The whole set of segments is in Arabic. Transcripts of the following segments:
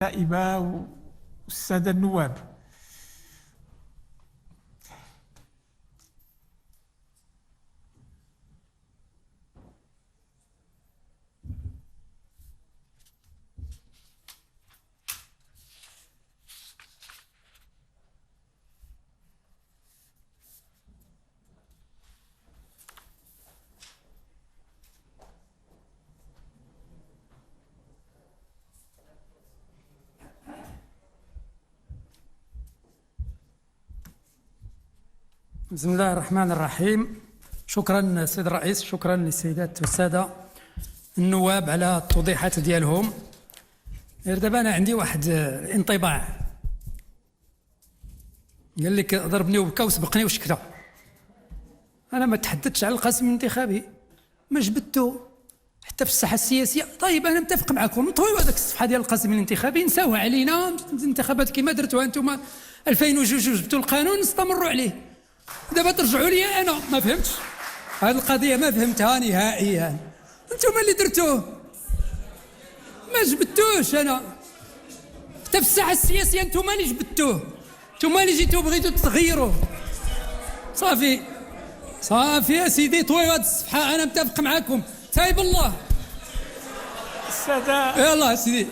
النائبة والسادة النواب. بسم الله الرحمن الرحيم. شكرا سيد الرئيس، شكرا للسيدات والسادة النواب على التوضيحات ديالهم. دابا أنا عندي واحد الانطباع، قال لك ضربني وبكى وسبقني وشكرا. أنا ما تحدثتش على القاسم الانتخابي، ما جبدتو حتى في الساحة السياسية. طيب أنا متفق معكم، نطويو هذاك الصفحة ديال القاسم الانتخابي، نساوها علينا. الانتخابات كما درتوها انتم 2002 جبتوا القانون، نستمروا عليه. دابا ترجعوا لي انا ما فهمتش هذه القضيه، ما فهمتها نهائيا. انتم اللي درتوه، ما جبدتوش. انا حتى في الساحه السياسيه انتم اللي جبدتوه، انتم اللي جيتوا بغيتوا تغيروا. صافي صافي يا سيدي، طويوا هذه الصفحه، انا متفق معكم. تايب الله السادة، يلا سيدي.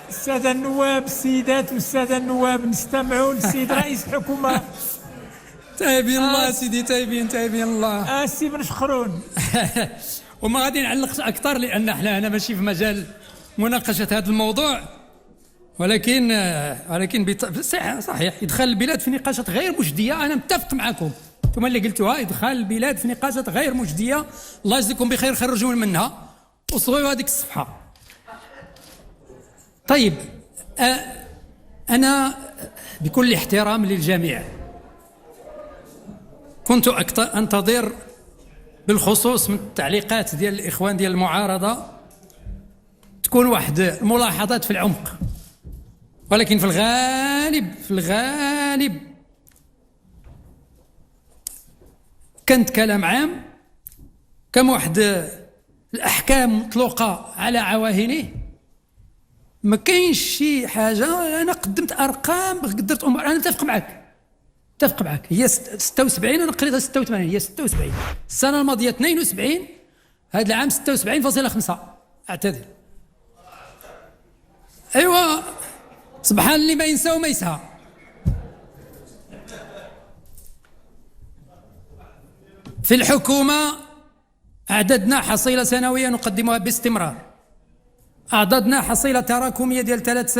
السادة النواب، السيدات والسادة النواب، نستمعوا للسيد رئيس الحكومة. تايبين الله سيدي، تايبين الله. السي بن شخرون. وما غادي نعلق اكثر، لان احنا هنا ماشي في مجال مناقشه هذا الموضوع، ولكن صحيح ادخال البلاد في نقاشات غير مجديه. انا متفق معكم، انتم اللي قلتوها، ادخال البلاد في نقاشات غير مجديه. الله يجزيكم بخير، خرجوا منها وصغيوا هذيك الصفحه. طيب انا بكل احترام للجميع كنت انتظر بالخصوص من التعليقات ديال الاخوان ديال المعارضه تكون واحد الملاحظات في العمق، ولكن في الغالب كانت كلام عام، كم واحد الاحكام مطلقه على عواهنه. ما كاينش شي حاجه. انا قدمت ارقام، قدرت امور. انا متفق معك هي 76، انا قريتها 86، هي 76. السنه الماضيه 72، هذا العام 76.5. اعتذر. ايوا، سبحان اللي ما ينسى وما يسهى. في الحكومه اعددنا حصيله سنويه نقدمها باستمرار، اعددنا حصيله تراكميه ديال 3